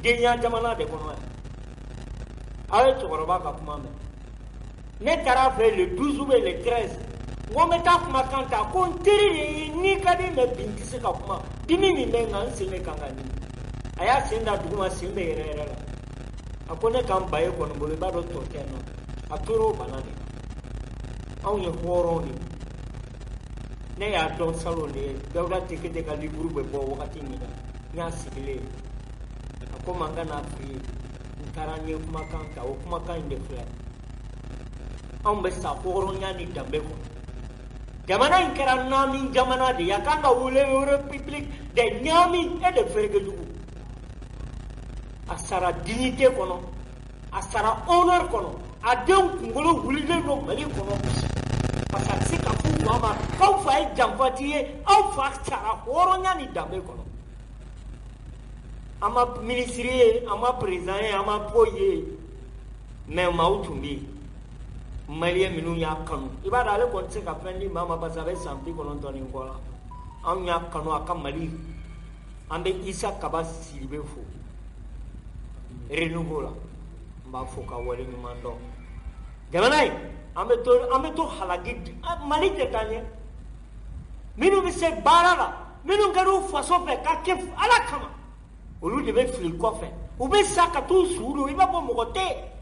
denya jamana de kono awe chokoroba ka kuma me ne tara fe le 12 ou le 13 ngome ta kuma kanta ko ntiri ni kadi me bintise ka kuma dimi mi menga nseme kanga ni aya senda duguma simbe yere la akone kan baye kono bole ba do to keno atoro banane aw ye horo ni ne ya don salo le dawda tikete ka liburu be bo wakati ni da nya sigile akoma ngana fi ntaranye kuma kanta o kuma kan de fla on be sa horo nya ni dambe ko jamana inkara nami jamana de yakanga wule republic de nyami e de ferge dugu asara dignité kono asara honneur kono adem kungolo wulile no mali kono parce que c'est ka fu mama kaw fa e jamfatiye aw fa sara horo nya ni dambe kono ama ministre ama président ama poye mais mautumbi Maria minu ya kanu ibada ale kon se ka fendi mama basabe sampi kono toni ngola an ya kanu aka mali ambe isa kaba silbe fo renouveau mba fo ka wale ni mando jamanai ambe to halagi mali te tanye minu bi se barala minu garu faso fe ka kef ala kama olu de be fil ko fe u be saka to suru iba bo mogote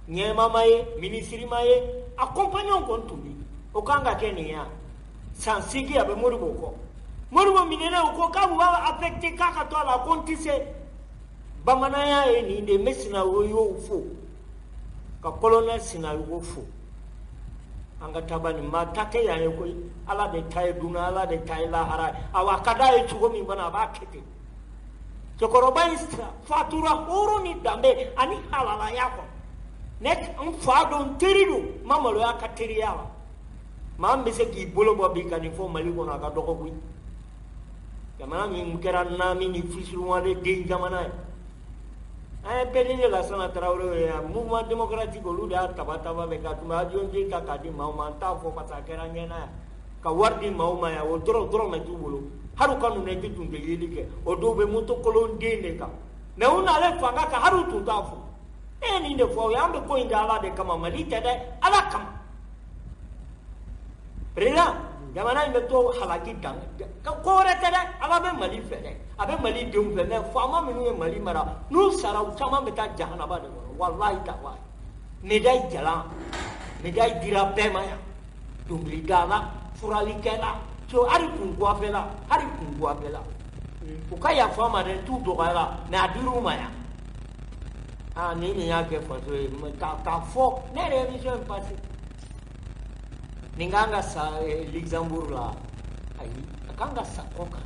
nyema maye ministri maye accompagnant kon tumi o kanga kenya sansigi abe moribo ko moribo minene ko ka bu ba affecté kaka to la kontise bamana ya ni de mesina wo yo fo ka colonel sina wo fo anga tabani matake ya ko ala de tay duna ala de tay la hara awa kada e chugo mi bana ba kete chokoroba istra fatura horo ni dambe ani halala yako nek on fa don terido mamalo ya kateriyawa mam be se ki bolo bo bi kan fo mali ko na ka doko bu jamana mi mukera na mi ni fisu wale de jamana ay pedine la sana traore ya mouvement démocratique lu da tabata ba be ka tuma ajon je ka kadi ma ta fo pasa kera ngena ka wardi ma ya o doro na jubulu haru kanu ne jitu de yelike o do be muto kolon de ne ka ne una le fanga ka haru tu tafu eni de fo yambe ko inda ala de kama malita de ala kama rela jamana imbe to halaki dang ko rete de ala be mali fere abe mali de umbe me fama minu e mali mara nu sara chama beta jahanaba de wallahi tawa medai jala medai dira be maya dubli dala furali kela so ari kungwa fela ukaya fama de tu do gala na diru maya ni ya ke faso ka fo ne révision passé ninganga sa Luxembourg la ai akanga sa koka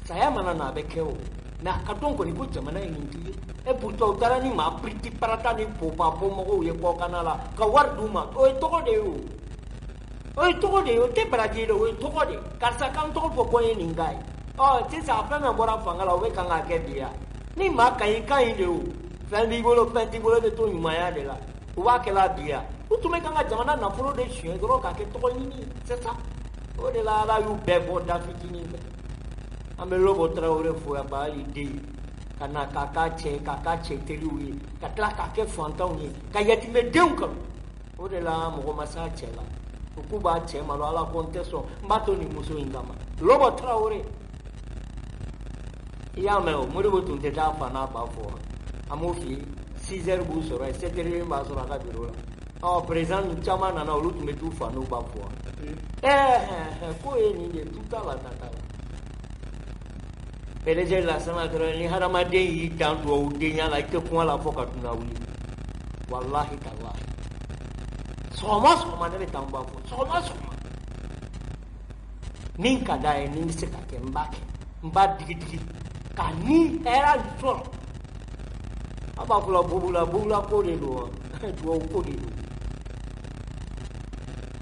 saya mana na bekeo na katongo ni ko jamana ngi e pourtant tarani ma priti parata ni popa pomo ye ko kanala ka warduma o to de te bragilo o to de karsa kan to ko ningai ti sa fa me bora fangala o be kanga ke dia ni ma kai de o fendi bolo de to yumaya de la wa ke la dia utume kanga jamana na folo de chien dro ka ke to ni c'est ça o de la yu be bo da fitini ame lobo traore fo ya ba ide kana kaka che teluwi katla ka ke fanton ni ka yati me denko o de la mo masa chela ku ba che malo ala contesto mbato ni muso ingama lobo traore ya me o muri bo tunte ta fa na ba fo amofi 6h bu soro 7h ba soro ka biro la présent chama na olu tume tu fa no ba fo ko ni de tuta la tata peleje la sama tro ni harama de yi tantu o de nya la ke ko la fo ka tuna wuli wallahi tallahi soma ne tamba fo soma ninka dai ni se ka ke mbake mba digi ka ni era soro aba kula bubula ko de do to ko de do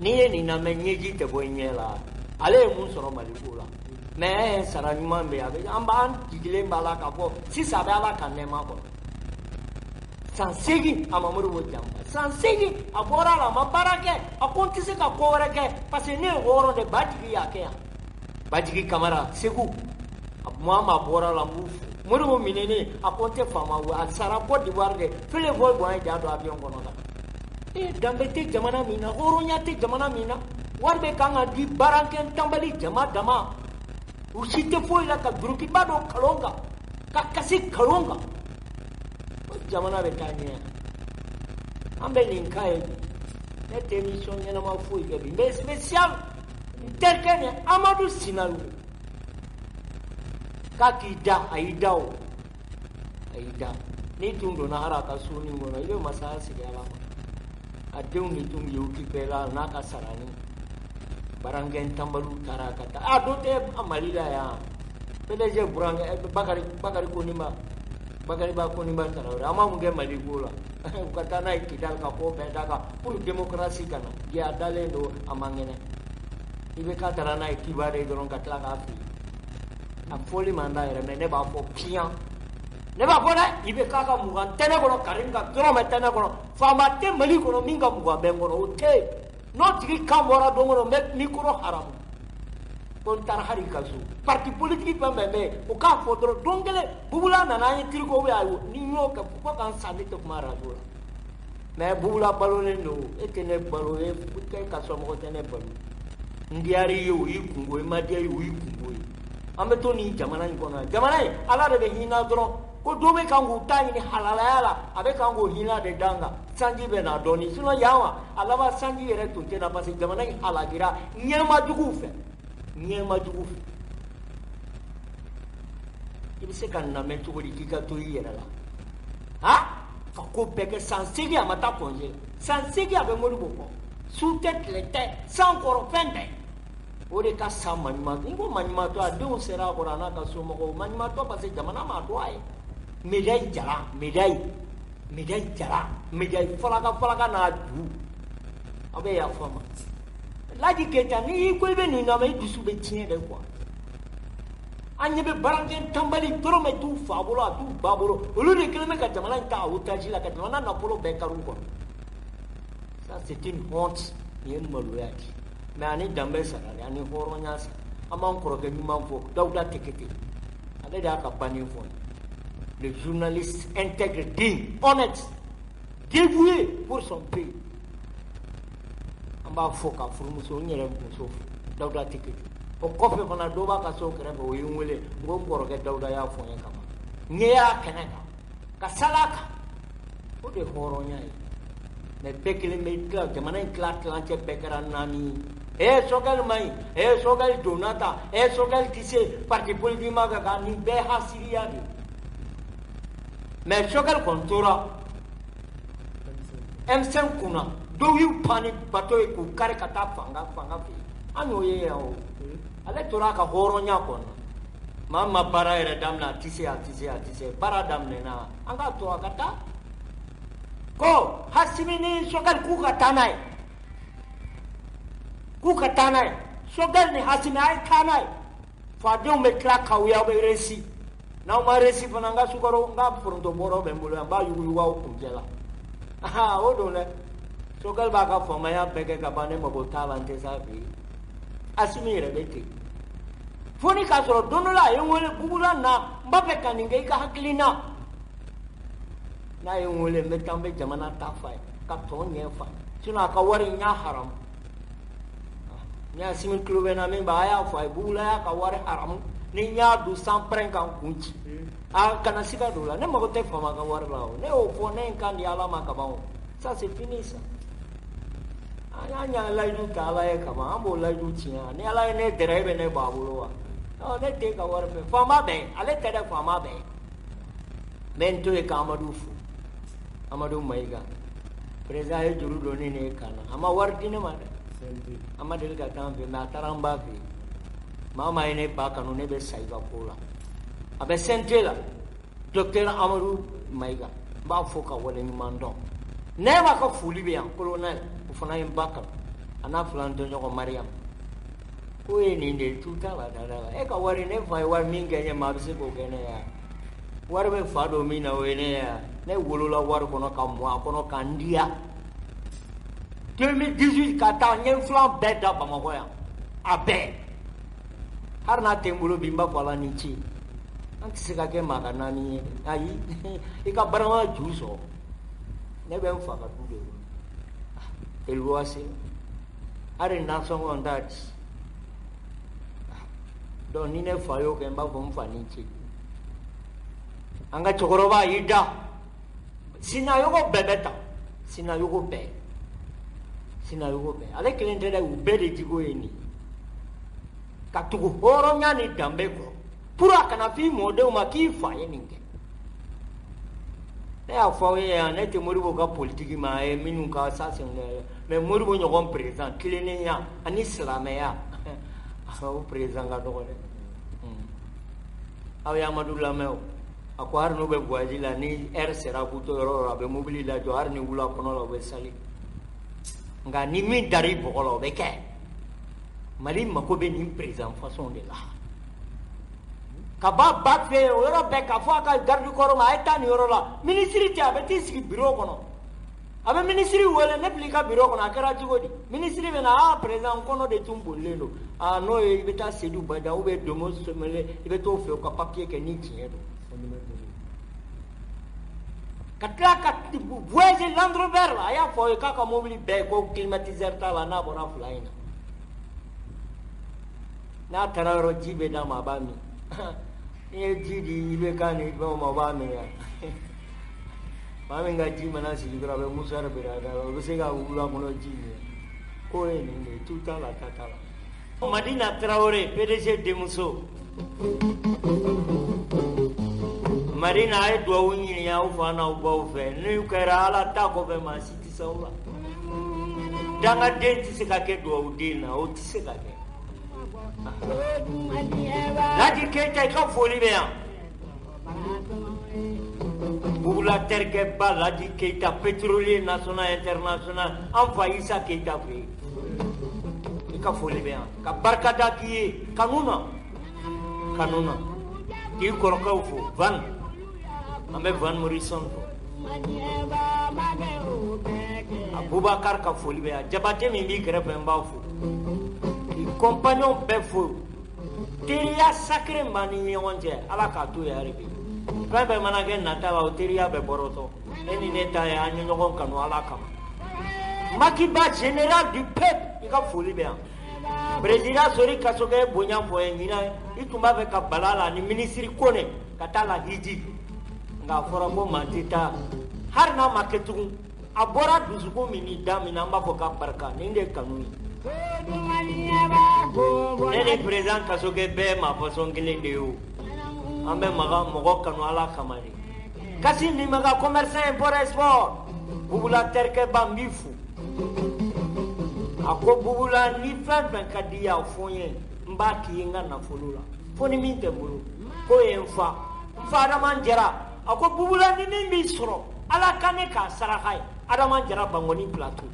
ni na menyeji te boyela ale mun soro malikula me sara nyuma be abe amba digile mbala ka fo si sabe ala kan ne ma ko sansegi amamuru wo jamba sansegi abora la mabarake akontise ka ko warake parce ne horo de badigi yake ya badigi kamara segu abuma ma bora la mufu Moro minene a compter fama a sara Côte d'Ivoire de fele vol boy jado avion kono la e dambe te jamana mina horonya te jamana mina warbe kanga di baranken tambali jama dama usite foi la ka druki bado kalonga ka kasi kalonga jamana betanya ambe linkai cette émission yana ma foi ke mais spécial tel que Amadou Sinalu kakida aida ni tundo na haraka suni ngono ile masaa sigala adeu ni tum yuki pela na kasarani barangen tambalu tarakata adote amalila ya peleje buranga bakari konima bakari ba konima tarawra ama munge maligula ukatana ikidal ka ko bedaka pour démocratie kana ya dalendo amangene ibe katarana ikibare doron katla ka fi a foli manda ere me ne ba fo pian ne ba fo na ibe kaka mugan tene kono karinga doro me tene kono fama te mali kono minga muga ben kono ote no tigi kambora dongono me mikro haram kon tar hari kazu parti politique pa me o ka fo doro dongele bubula na na yitiri ko ayo ni no ka ko kan sande to mara dora me bubula balone no etene balo e putte ka so mo tene balo ndiari yo yikungo e madia yo yikungo ambe to ni jamana ni kono jamana ala de hina doro ko dobe kangu tani ni halala abe kangu hina de danga sanji be na doni sino yawa ala ba sanji yere tunte na pasi jamana ni halagira nyema jugufe ibise kan na metu ko dikika to yera la ha fa ko peke sansigi amata konje sansigi abe molu boko sous tête les têtes sans encore fende ore ka sa manima ngo manima to adu sera qur'ana ka so mo manima to pase jamana ma to ai medai falaga na du abe ya fama laji keta ni ko be ni na me dusu be tien de quoi anye be barangen tambali toro me tu fabula tu babolo olu de kelme ka jamana ta otaji la ka jamana na polo be karu ko ça c'est une honte ni en moloyaki mais ani dambe sarale ani horonya sa amon koroge nyuma fo dawda tekete ale da ka bani fo le journaliste intègre, digne, honnête, dévoué pour son pays amba foka furmuso nyere muso dawda tekete o kofe fana doba ka so kere bo yumule ngom koroge dawda ya fo nya kama nyeya kenaka ka salaka o de horonya me bekele me kla jamana kla klanche bekara nani sogal mai sogal donata sogal tise parti politique maga gani be hasiria ni me sogal kontora M5 kuna do you panic bato ku kare kata fanga fi anyo ye ya o ale tora ka horonya kono mama bara ere damna tise bara damne na anga to akata ko hasimini sogal ku katanai sogal ni hasimi ay kanai fa de me klaka uya be resi na ma resi fananga sukoro nga pronto boro be mbolo amba yugu wa kunjela aha odole sogal ba ka foma ya bege ka bane mo botala ntesa bi asimi rebete foni ka soro donola yengole bubula na mbabe kaninge ka haklina na yengole metambe jamana tafai ka to nyefa sina ka wari nya haram nya simin klobe na me ba ya fa bubula ya ka wari haram ni nya du san prenka kunchi a kana sika dola ne mo te fama ka wari lao ne o fone kan ya la ma ka ba ça c'est fini ça anya la yu ka la e ka ma mo la yu chi ne ala ne drive ne ba bulo wa ne te ka wari fama be ale te da fama be mento e ka Amadou Maiga preza e juru do ne kana ama wardi ne ma ama del ka tambe na taramba bi mama ene ba kanu ne be saiba kola abe sentela docteur Amadou Maiga ba foka wala ni mando ne ba ka fuli be an colonel ufana en bakal ana flan to nyoko Mariam ko eni ne tuta la dala e ka wari ne fa war minga nya ma bise ko gene ya war be fa do mina wene ya ne wolola war kono kam wa kono kandia 2018 kata nyen flan beda ba mo ya abe harna tembulo bimba fala nichi an tɛ se ka kɛ maa ka naani ye ayi i ka barama ju sɔrɔ ne bɛ n fa ka du de kɔnɔ eluwase hali nasɔngɔ n t'a di donc ni ne fa y'o kɛ n b'a fɔ n fa ni ce an ka cɛkɔrɔba y'i da sinayogo bɛɛ bɛ ta sinayogo bɛɛ ale kelen tɛ dɛ u bɛɛ de jogo ye nin ka tugu hɔrɔnya ni danbe kɔ pour a kana f'i mɔdenw ma k'i fa ye nin kɛ ne y'a fɔ aw ye yan ne tɛ Modibo ka politique ma ye minnu ka ça c'est mais Modibo ɲɔgɔn président tilennenya ani silamɛya o président ka dɔgɔ dɛ aw ye Amadu lamɛn o a ko hari n'u bɛ voyage la ni heure sera k'u to yɔrɔ o yɔrɔ a bɛ mobili lajɔ hari ni wula kɔnɔ la u bɛ sali nka ni min dar'i bɔgɔ la o bɛ kɛ Mali mako bɛ nin président façon de la ka ba ba fɛ o yɔrɔ bɛɛ ka fɔ a ka garde corps ma a ye taa nin yɔrɔ la ministre tɛ a bɛ t'i sigi bureau kɔnɔ a bɛ ministre wele ne bila i ka bureau kɔnɔ a kɛra cogo di ministre bɛ na président kɔnɔ de tun bolilen don n'o ye i bɛ taa Seydou Bada ou bien Domo Somele i bɛ t'o fɛ u ka papier kɛ ni tiɲɛ don ka tila ka voyager Land Rover la a y'a fɔ aw ye k'a ka mobili bɛɛ ko climatiseur t'a la n'a bɔra fila in na n'a taara yɔrɔ ji bɛ d'a ma a b'a min n'i ye ji di i bɛ k'a ni fɛnw ma o b'a min yan maa min ka ji mana sigi dɔrɔn a bɛ musare biri a da la o bɛ se ka wula kɔnɔ ji min k'o ye nin de ye tu t'a la ta t'a la Madina Traoré PDG denmuso Marina a ye duwawu ɲini aw fa n'aw baw fɛ n'u kɛra Ala ta kɔfɛ maa si tɛ se aw la dangaden tɛ se ka kɛ duwawuden na o tɛ se ka kɛ Laji Keita i ka foli bɛ yan Bugula terikɛ ba Laji Keita pétrolier national international an fa Isa Keita fɛ yen i ka foli bɛ yan ka barikada k'i ye kanu na k'i kɔrɔkɛw fo Van an bɛ Van Morrison fo Abubakar ka foli bɛ yan Jabate min b'i kɛrɛfɛ n b'a fo i compagnon bɛɛ fo teriya sacré ma ni ɲɔgɔn cɛ Ala k'a to yɛrɛ bi fɛn fɛn mana kɛ nata la o teriya bɛ bɔrɔtɔ e ni ne ta ye an ye ɲɔgɔn kanu Ala kama Makiba général du peuple i ka foli bɛ yan président Sori Kasokɛ bonya fɔ ye ɲinan i tun b'a fɛ ka bala la ni ministre Kone ka taa la hiji nka a fɔra ko maa tɛ taa hali n'a ma kɛ tugun a bɔra dusukun min ni da min na an b'a fɔ ka barika nin de ye kanu ye ne ni président Kasokɛ bɛɛ maa fɔsɔn kelen de ye o an bɛ mɔgɔ kanu Ala kama de Kasi Nimaga commerçant import export Bugula terikɛ ba n b'i fo a ko Bugula ni fɛn fɛn ka di yan fɔ n ye n b'a k'i ye n ka nafolo la fo ni min tɛ n bolo k'o ye n fa Adama Jara a ko Bugula ni min b'i sɔrɔ Ala ka ne k'a saraka ye Adama Jara Bangoni plateau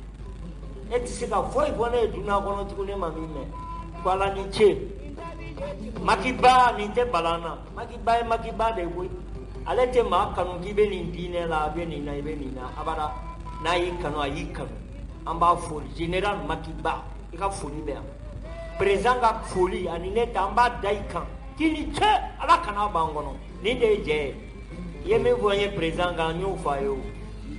e tɛ se ka foyi fɔ ne ye dunan kɔnɔ tuguni ne ma min mɛn ko Ala ni ce Makiba nin tɛ balan na Makiba ye Makiba de ye koyi ale tɛ maa kanu k'i bɛ nin diinɛ la a bɛ nin na i bɛ nin na abada n'a y'i kanu a y'i kanu an b'a foli général Makiba i ka foli bɛ yan président ka foli ani ne ta an b'a da i kan k'i ni ce Ala kana b'an kɔnɔ nin de ye jɛ ye i ye min fɔ n ye président kan n y'o fɔ a ye o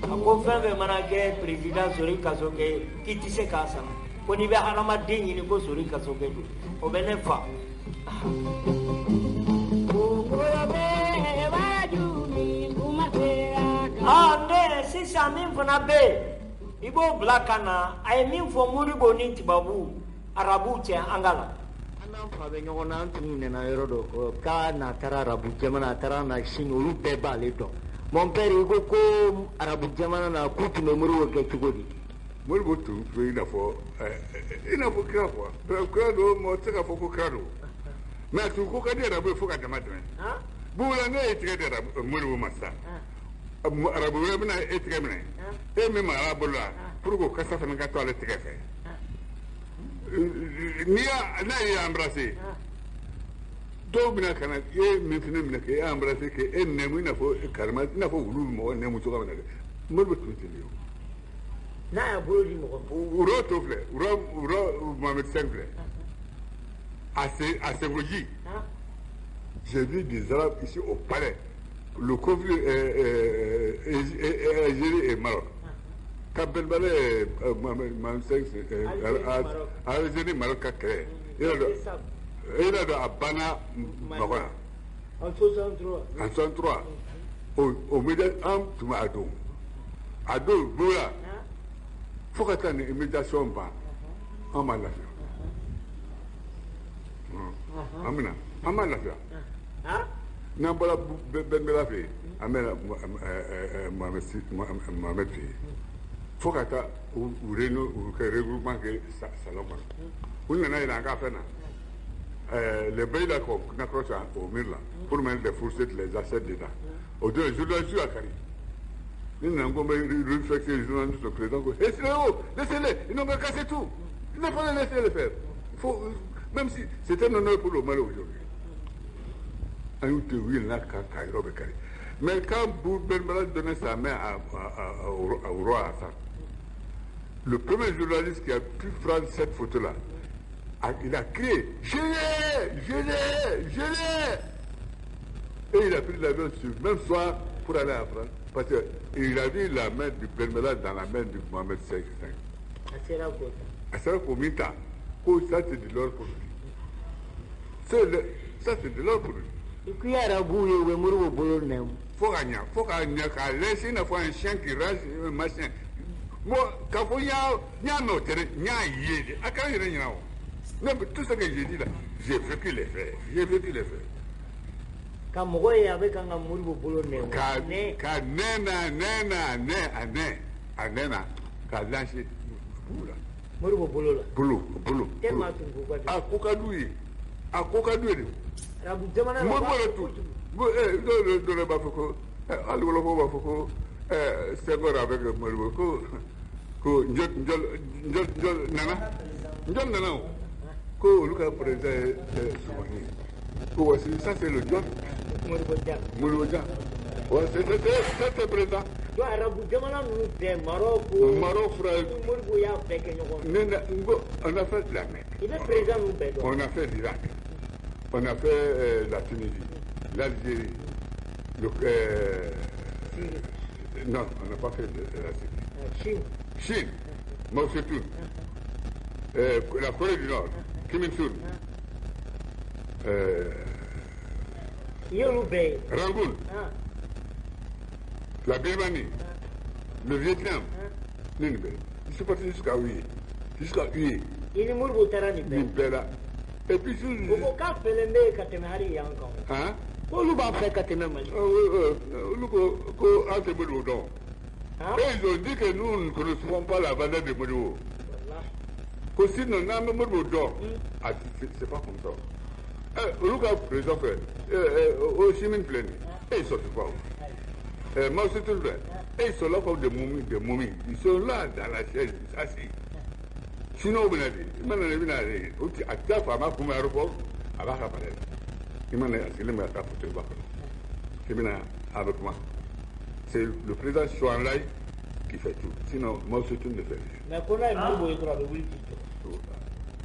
a ko fɛn fɛn mana kɛ président Sori Kasokɛ ye k'i tɛ se k'a sara ko n'i bɛ hadamaden ɲini ko Sori Kasokɛ don o bɛ ne fa ne sisan min fana bɛ yen i b'o bila ka na a ye min fɔ Modibo ni Tubabu arabu cɛ an ka la an n'an fa bɛ ɲɔgɔn na an tun minɛna yɔrɔ dɔ k'a n'a taara arabu jamana a taara na Sini olu bɛɛ b'ale dɔn mon père i ko arabu jamana na k'u tun bɛ Modibo kɛ cogo di Modibo tun filɛ i n'a fɔ kira quoi kira don mɔgɔ tɛ se ka fɔ ko kira don mais a tun ko ka di arabu ye fo ka dama tɛmɛ Bugula ne ye tigɛ di Modibo ma sisan arabu wɛrɛ bɛna e tigɛ minɛ e min magara a bolo la pour que o kasa fana ka to ale tigɛ fɛ n'a ye embrasser dɔw bɛna ka na e min fana minɛ k'e embrasser k'e nɛmu i n'a fɔ karima i n'a fɔ wulu mɔgɔ nɛmu cogoya min na dɛ Modibo tun tɛ nin ye n'a y'a bolo di mɔgɔ ma wuro to filɛ wuro Mohamed 5 filɛ a senkoji J'ai vu des Arabes ici au palais. Le conflit Algérie et Maroc. Quand Ben Balé, Algérie, Maroc a créé. Il a de Abana, Maroc. En 63. En 63. Au milieu, tu m'as adou. Adou, voilà. Il faut que tu aies une immédiation bas. On m'a l'affaire. Amina, on m'a l'affaire. N'a pas Ben Bela fait. Amina, Mohamed fait. Il faut que tu aies un regroupement qui est salon. Où il y a un café. Les pays là qu'on accroche au mur là, pour mettre les fourchettes, les assiettes dedans. Au deux, je dois jouer à Cari. Ils n'ont pas réfléchi les journalistes, le président. Laissez-les, ils n'ont pas cassé tout. Il ne faut pas les laisser le faire. Même si c'est un honneur pour le Mali aujourd'hui. Mais quand Ben Bala donnait sa main au roi Hassan, le premier journaliste qui a pu prendre cette photo-là, il a crié « Je l'ai !» Et il a pris l'avion sur le même soir pour aller en France. Parce qu'il a vu la main du Ben Bala dans la main du Mohamed V. Ça, c'est de l'or pour lui. Ça, c'est de l'or pour lui. Il faut gagner, laisser une fois un chien qui rase un machin. Moi, quand il y a un autre, il y a un yéli. Non, mais tout ce que j'ai dit là, j'ai vécu les faits. Quand moi, il y avait un amour pour boulot, quand nena, quand lâché, boulot. À Kokadoué. Moi, tout. Dans le Bafoko, à l'Olopo Bafoko, c'est vrai avec le Moloko, Nana, Luka président Soumani. Ça, c'est le John. Moulouja. C'est président. Maroc, frère. On a fait la Mecque. On a fait l'Irak. On a fait la Tunisie, l'Algérie. Non, on n'a pas fait la Syrie. Chine. Mao Tse-tung. La Corée du Nord. Kim Il-sung. Rangoon. La Birmanie. Le Vietnam. Je suis parti jusqu'à Hué. Et puis sur ils ont dit que nous ne connaissons pas la valeur de Modibo. Si nous n'avons pas d'or, c'est pas comme ça. Le président fait, au Chimine plein, et ils sont pas où. Moi, c'est tout vrai. Et ils sont là comme des momies. Ils sont là dans la chaise, assis. Sinon, vous l'avez dit, il m'a dit, à ta femme, comme un aéroport, à la Rapalelle. Il m'a dit, c'est le matin pour te voir. C'est bien avec moi. C'est le président Chouanlaï qui fait tout. Sinon, moi, c'est tout ne fait rien. Mais qu'on a un peu de droit de vous dire.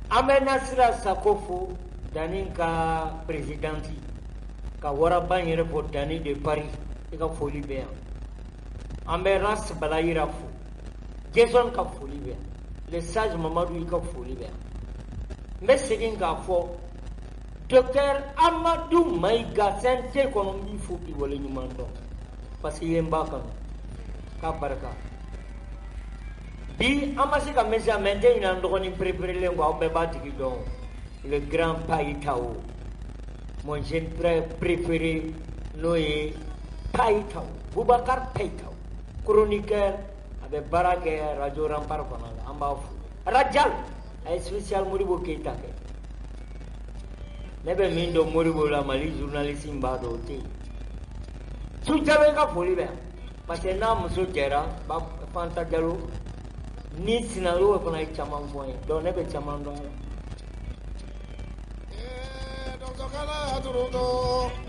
Amenasra Sakofo, Daninka présidenti, Kawaraba Yerebo Dani de Paris, et ka folie bien. Ameras Balayira Fou, Jason ka folie bien. Le sage Mamadou ka folie bien. Mais c'est une gaffe. Docteur Amadou Maïga, c'est un tel qu'on dit faut qu'il voit les numéros. Parce qu'il y a un bacan. Kabaraka. Bi amasi ka mesa maintain na ndoni préparer le ngwa be batiki don le grand Païtao. Mon jeune frère préféré Noé Païtao, Boubacar Païtao, chroniqueur avec Barake Radio Rampar Konal amba Rajal ay spécial Modibo Keita ke. Nebe mindo Modibo la Mali journaliste mbado te. Sujabe ka foli be. Parce que na muso jera ba Fanta Diallo ni sinalo ko na chaman foye do ne be chaman do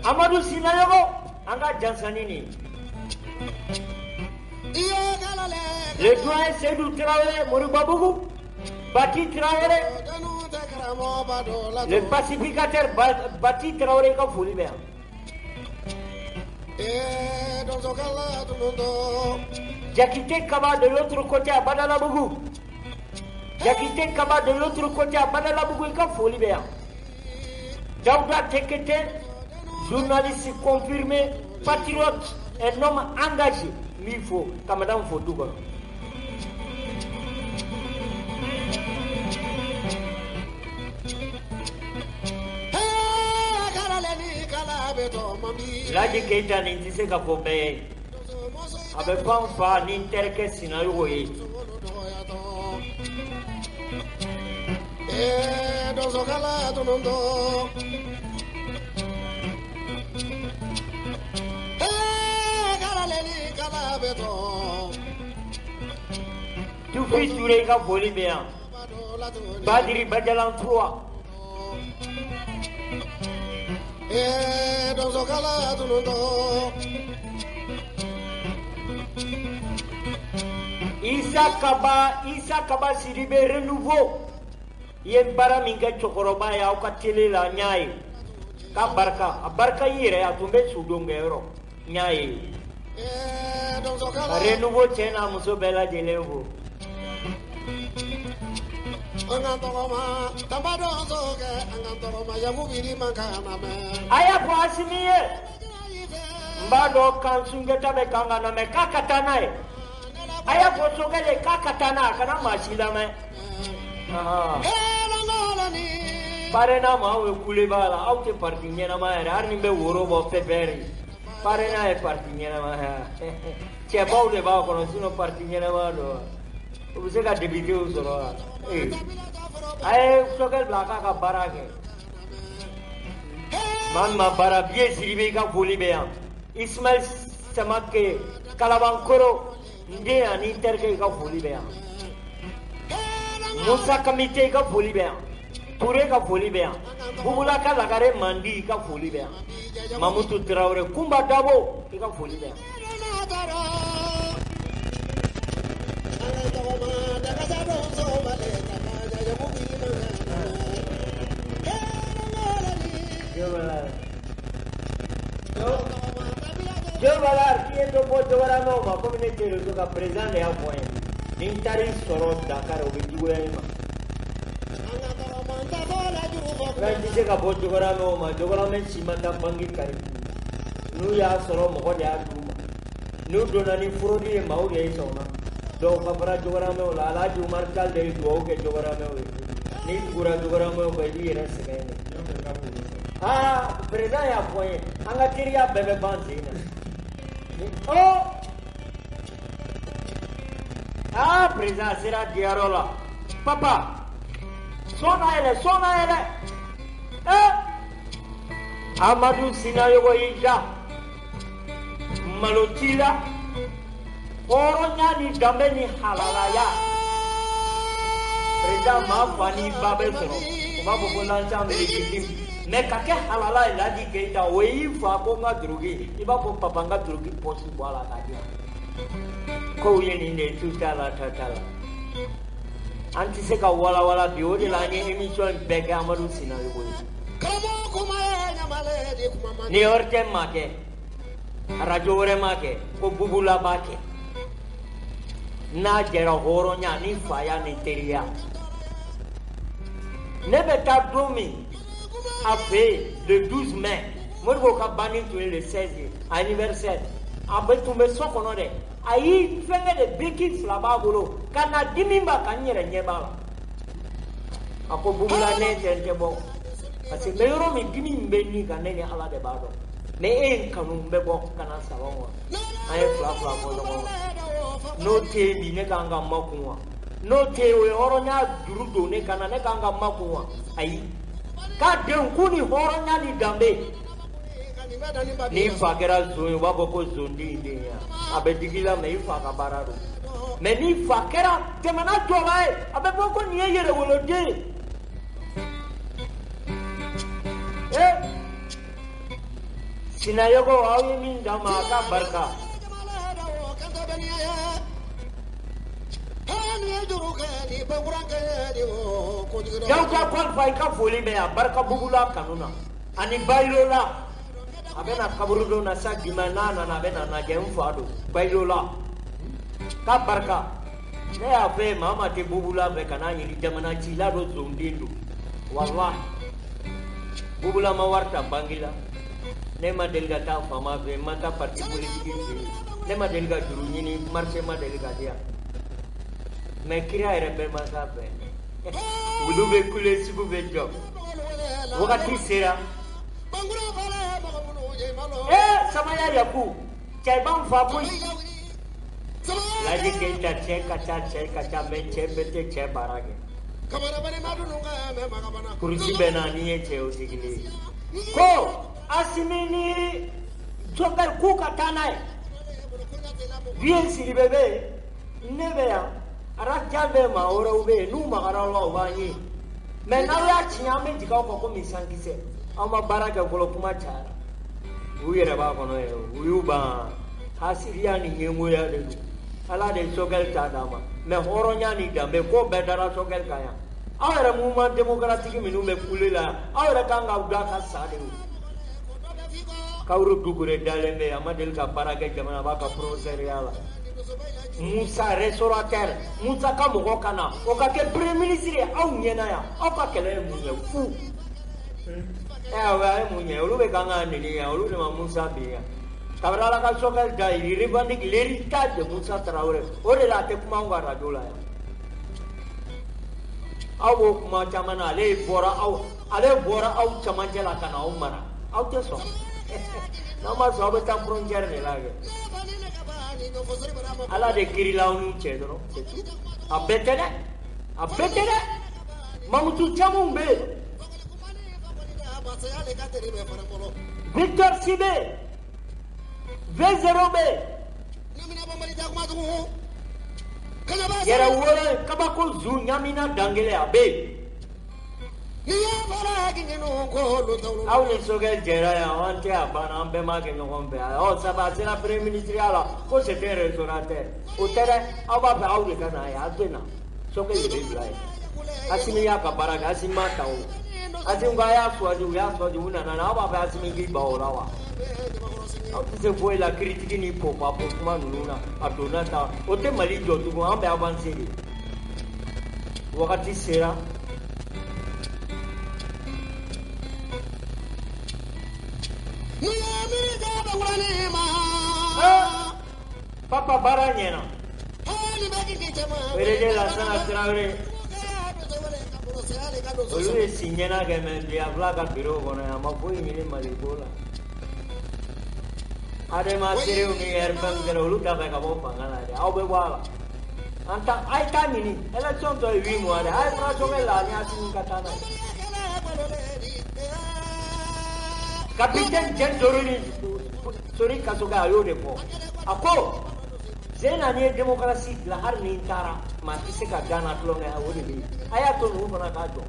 Amadou Sinayogo anga jansani ni le doyen Seydou Traoré Mori Babou Bati Traoré Le pacificateur Bati Traoré ka foli bɛ yan. Jakite Kaba de l'autre côté à Badalabougou. Jakite Kaba de l'autre côté à Badalabougou il ka foli bɛ yan. Daouda Tekete, journaliste confirmé, patriote, un homme engagé. Il faut, comme madame Fodouba. Laji Keita ni tise ka fɔ bɛɛ ye. A bɛ pan fa ni n terikɛ Sinayogo ye. Tufi Touré ka foli bɛ yan. Badiri Bajalan 3. Isa Kaba Sidibé renouveau. Ye bara min kɛ cɛkɔrɔba ye aw ka télé la n y'a ye. Ka barika, a barika i yɛrɛ a tun bɛ sudon kɛyɔrɔ n y'a ye. Renouveau cɛ n'a muso bɛɛ lajɛlen fo. A y'a fɔ Asimi ye n b'a dɔn kan Sunjata bɛ kan ka lamɛn k'a ka taa n'a ye. A y'a fɔ Sogɛlɛ k'a ka taa n'a ye a kana maa si lamɛn. Parena ma aw ye kule b'a la aw tɛ parti ɲɛnama yɛrɛ hali ni bɛ woro bɔ pɛpɛri. Parena ye parti ɲɛnama ye. Cɛbaw de b'a kɔnɔ sinon parti ɲɛnama don. U bɛ se ka députéw sɔrɔ wa? A ye Sogɛl bila k'a ka baara kɛ. Maa min ma baara Biye Sidibe ka foli bɛ yan. Ismaël Samake Kalabankoro n den ani n terikɛ ka foli bɛ yan. Musa Kamite ka foli bɛ yan. Touré ka foli bɛ yan. Bubula ka Lagare Mandi ka foli bɛ yan. Mamutu Traoré Kumba Dabo i ka foli bɛ yan. Jobalar qui est au bout de la norme, comme il était le président de la moyenne. N'intari soro Dakar au Bidouema. Quand tu sais qu'à bout de la norme, Jobalam Simanda Bangi Kari. Nous y a soro Mokodia Duma. Nous donnons une fraude et Maouria et Sona. Donc, Papa Jobaramo, la Jumarcal de Duoke Jobaramo. Ni Gura Jobaramo, Bedi et Resegane. Ah, président ya point. Angatiria bebe banzina. Oh! Ah, président sera diarola. Papa, sona ele. Amadou Sinayogo Ija. Malotila. Oronya ni dambe ni halalaya. Président ma fani babel soro. Oma bokolancha me mais kake halala Laji Keita oui fa ko nga drogi iba ko papa nga drogi possible wala kadia ko yeni ne tutala tatala anti se ka wala bi odi la ni émission bega Amadou Sinayogo ni orte make radio ore make ko bubula make na jera horo nya ni faya ni teria ne beta domi a fait le 12 mai. Moi, je vais le 16 anniversaire. Je vais tomber sur le de. Aïe, fait des béquilles là-bas. Quand on a 10 000 balles, on a 10 000 balles. Après, vous l'avez bon. Parce que les gens me disent que je suis à la base. Mais quand on me voit, quand on s'en va, no te ni ne kan ga makunwa no te we horonya durudo ne kana ne kan ga makunwa ayi ka den kuni horonya ni dambe ni fakera zo wa ko zondi ndiya abedigila me ifa ka bararo me ni fakera temana jola abe boko ni yere wolode Sinayogo awi min dama ka barka Jauka qualify ka foli be ya barka bugula kanuna ani bailola abena kaburudo na sa dimana na bena na gemfado bailola ka barka ne ya fe mama te bugula be kana yiri jamana chila do zondindu wallahi bugula mawarta bangila ne ma delga ta fama be mata parti politique ne ma delga duru ni marché ma delga dia me kira ere be ma sa be Udu be kule sibu be job. Wakati sera. Samaya yaku. Cai bang fapui. Lagi kita cek kaca mencet bete cek barangnya. Kursi benani ye cek usigili. Ko asimini joker ku katanai. Bien siri bebe. Nebe ya. Arajabe ma ora ube nu magara lo bani me na ya chiame jika ko mi sankise ama baraka ko kuma chara uyere ba kono e uyuba hasiria ni nyemu ya de ala de sogel tadama me horonya ni dambe ko bedara sogel kaya awere mouvement démocratique minu me kulela awere kanga uda ka sade kawru dugure dalembe amadel ka baraka jamana ba ka professeur yala Musa restaurateur Musa ka mogo kana o ka ke premier ministre aw nyena ya aw ka kele munye fu wa munye olu be kanga nini ya olu ma Musa be ya kabrala ka sokel dai revendique l'héritage de Musa Traoré o de la te kuma ngara dola ya aw kuma chamana ale bora aw chamangela kana aw mara aw te so na ma so be ta frontière ne la ala de kirilaunu cedro abetere mamutu chamumbe Victor Sibe V0B yara wora kabako zu nyamina dangele abe Aule sogel jera ya wante abana ambe mage ngombe o saba sera premier ministre ala ko se tere restaurateur o tere aba ba aule kana ya atena sogel de bilai asimi ya kabaraga asima tawo asinga ya swaju una na aba ba asimi gi baola wa au se foi la critique ni popa kuma nuna adona ta o te mali jotu ko ambe avancer wakati sera Papa baranyena. Verede la sana Traoré. Olu signena que me dia flaca biro kona ma foi ni malibola. Además sere uni erbang de olu ka ka bo pangala de. Au be wala. Anta ai kanini election to vimo ada. Ai pra jogela ni asin katana. Capitaine Jen Sorry kasuga ayo depo. Ako zena ni demokrasi la har ni tara ma isika gana klone awodi bi. Aya to nu bana kajo.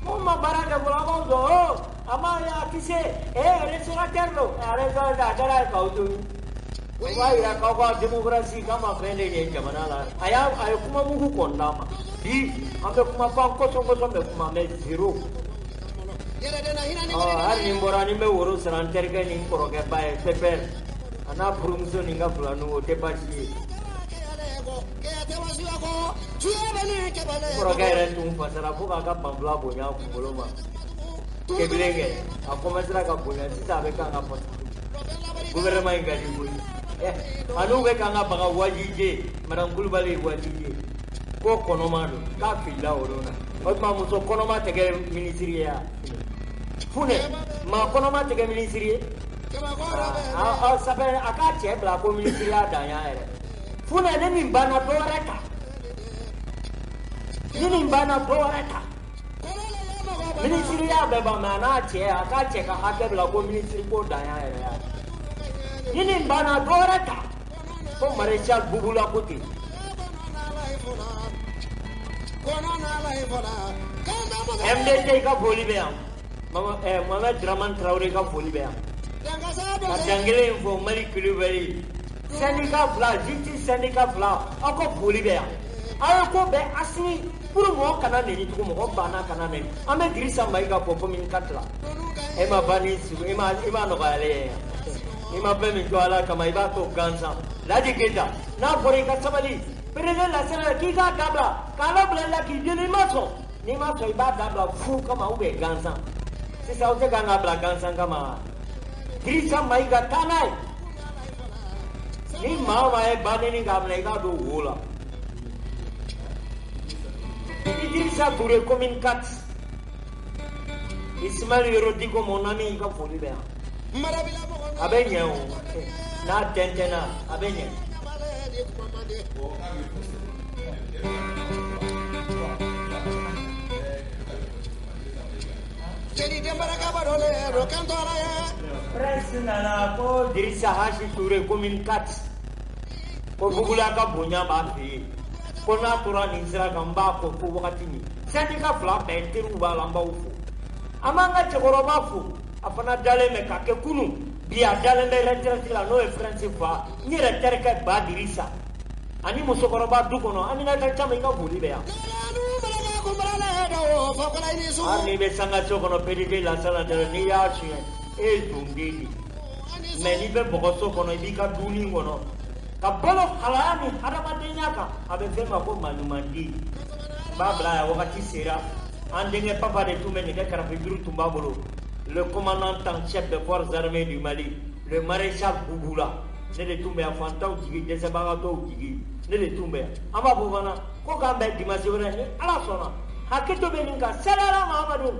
Mama baraka bulama do. Ama ya kise restaurateur lo. Restaurateur dara kaudu. Wai ra kawa demokrasi kama fende ni jamana la. Aya kuma mungu kondama. Di ambe kuma pa koso me kuma me zero. Hari nimborani me woro seranterga ni koroge bae peper ana prumso ninga fulanu ote pasi koroge rentung pasara buka ka pambla bonya kumboloma keblenge ako masra ka bonya sita be ka ngapa gouvernement inga di boy anu be ka ngapa ka wajije marangul bali wajije ko konomado ka filla orona otma muso konoma tege ministry ya Fune, ma konoma tege ministry. Sabe akache bla ko ministry adanya ere. Fune ne mimbana doreka. Ni mimbana doreka. Ministry ya beba mana che akache ka hake bla ko ministry ko danya ere. Ni mimbana doreka. Ko marechal bubula kuti. MDT ka boli be am. Mama Draman Traoré ka foli be yan ka dangele info Mali Kulibali syndicat fla justice syndicat fla ako foli be yan ayo ko be asini pour mo kana ne tuko mo bana kana ne ame Dirisa Mayiga ko communicate la e ma bani su e ma no gale e ma be mi ko ala kama iba to ganza laji geta na bore ka sabali president la sera ki ga dabla kala bla ki dini maso ni ma so iba dabla fu kama ube ganza sisa ute ganga bla ganza kama Dirisa Mayiga tanai ni mama e bani ni gamle ga do wola Idrissa Touré commune 4 Ismaël Yorodigo mon ami il va folie bien abenye o na tentena abenye Presse nana ko Idrissa Touré commune 4 ko bugula ka bonya ba fi kona tora ni sira kan ba ko wakati ni sandika fla be teru ba lamba ufu amanga chekoroba fu afana dale me ka ke kunu biya dale me retraite la no e france fa ni retraite ba Dirissa ani musokoroba du kono ani na ta chama inga buli be ya ani be sanga chokono pedite la sala de ni ya chi e dungili me ni be bokoso kono ibika duni ngono kabolo halani hadamadenya ka abefema ko manumandi babla ya wakati sera andenge papa de tumeni de karafiduru tumbabolo le commandant en chef des forces armées du Mali le maréchal Bouboula ne de tumbe ya fantaw jigi de sabagato jigi ne de tumbe amba bovana ko gambe dimasio rene ala sona hakito beninga salala mahamadou